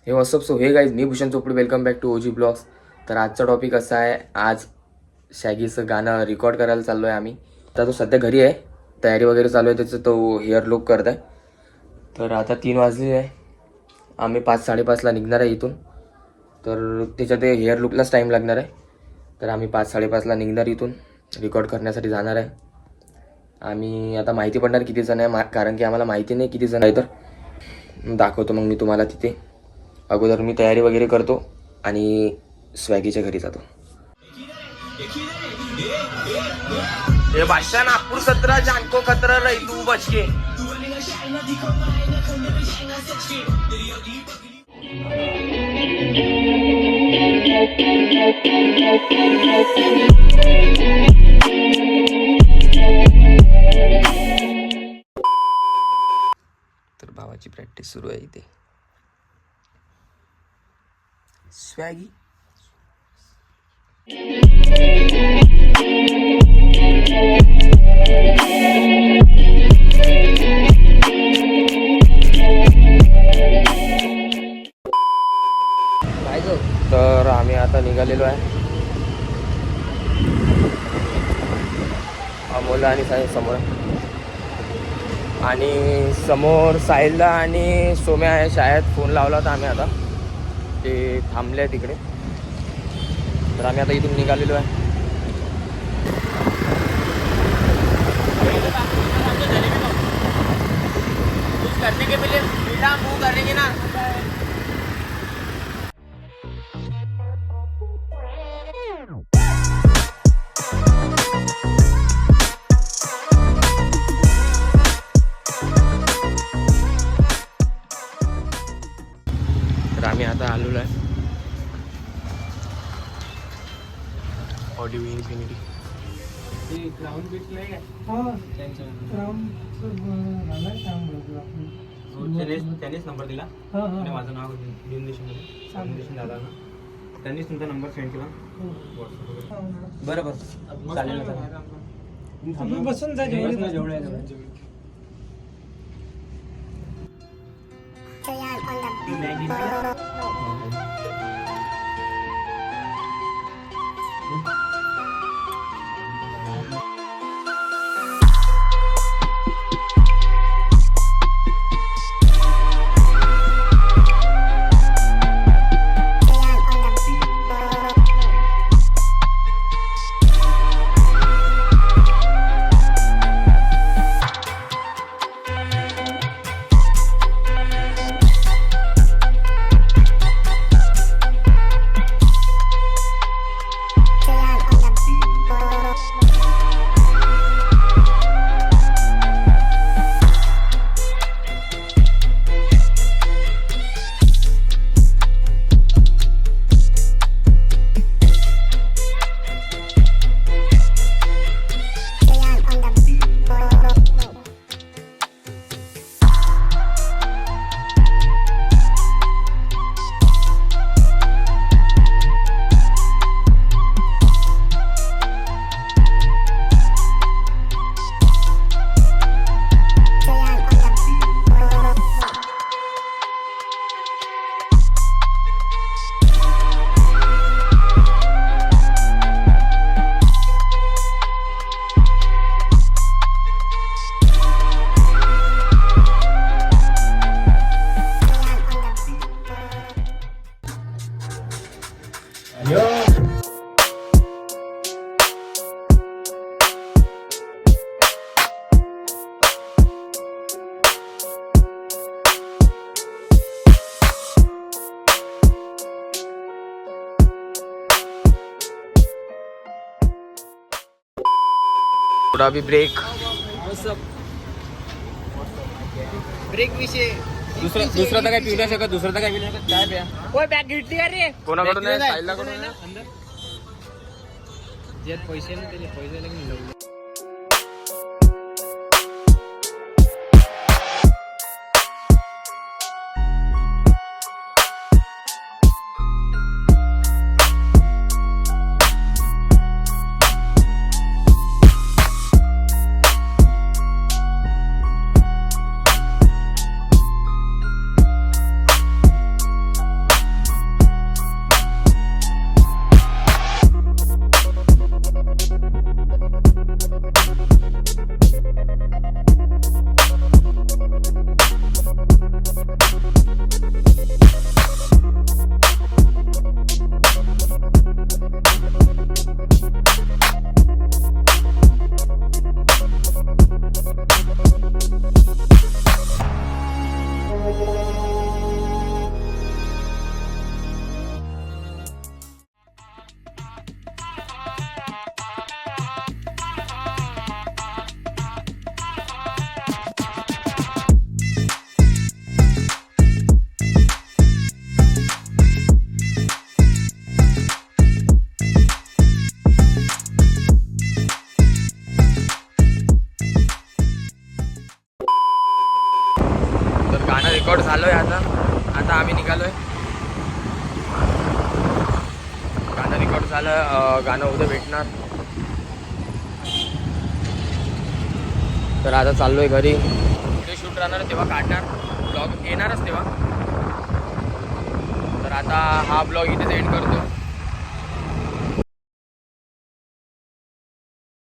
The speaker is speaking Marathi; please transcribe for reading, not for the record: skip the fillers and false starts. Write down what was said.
हे व्हॉट्सअप सो हे गाईज, मी Bhushan Chopde, welcome back to OG blogs. तर आजचा टॉपिक असा आहे, आज शॅगीचं गाणं रेकॉर्ड करायला चाललो आहे आम्ही. आता तो सध्या घरी आहे, तयारी वगैरे चालू आहे त्याचं, तो हेअर लुक करत आहे. तर आता 3 वाजले आहे, आम्ही 5-5:30ला निघणार आहे इथून. तर त्याच्यात हेअर लुकलाच टाईम लागणार आहे. तर आम्ही 5-5:30ला निघणार इथून, रेकॉर्ड करण्यासाठी जाणार आहे आम्ही. आता माहिती पडणार किती जण आहे, कारण की आम्हाला माहिती नाही किती जण आहे. तर दाखवतो मग मी तुम्हाला तिथे. अगोदर मी तयारी वगैरे करतो आणि स्वॅगीच्या घरी जातो. ये बादशाह नागपूर 17 जानको खतरा रही तू बच के. तर भावाची प्रॅक्टिस सुरू आहे इथे. स्वॅगी तर आम्ही आता निघालेलो आहे. अमोल आणि साहिल समोर, आणि समोर साहिलला आणि सोम्या आहे शाळेत. फोन लावला होता आम्ही, आता ते थांबले आहे तिकडे. तर आम्ही आता इथून निघालेलो आहे. करने के पहले बेटा मुंह करेंगे ना. तर आम्ही आता आलेलो आहे ऑडिओ इन्फिनिटी. क्राउन बीच नाही काय? क्राउन त्यांनीच नंबर दिला आणि माझं नाव देऊन दादा ना, त्यांनीच तुमचा नंबर सेंड केला. बरं बरं चालेल ना. बसून जा जेवढे थोडा भी ब्रेक. ब्रेक विषय दुसरं तर काय पिऊ नाही शकत, दुसरं तर काय पिऊ नाही शकत. काय प्या बॅग घेतली का रे? कोणाकडून आहे? साहिलला कडून आहे. अंदर ज्यात पैसे नाही त्याचे पैसे लागले. तर गाणं रेकॉर्ड झालोय आता आम्ही निघालोय. गाणं रेकॉर्ड झालं, गाणं उद्या भेटणार. तर आता चाललोय घरी. पुढे शूट राहणार तेव्हा काढणार, ब्लॉग येणारच तेव्हा. तर आता हा ब्लॉग इथेच एंड करतो.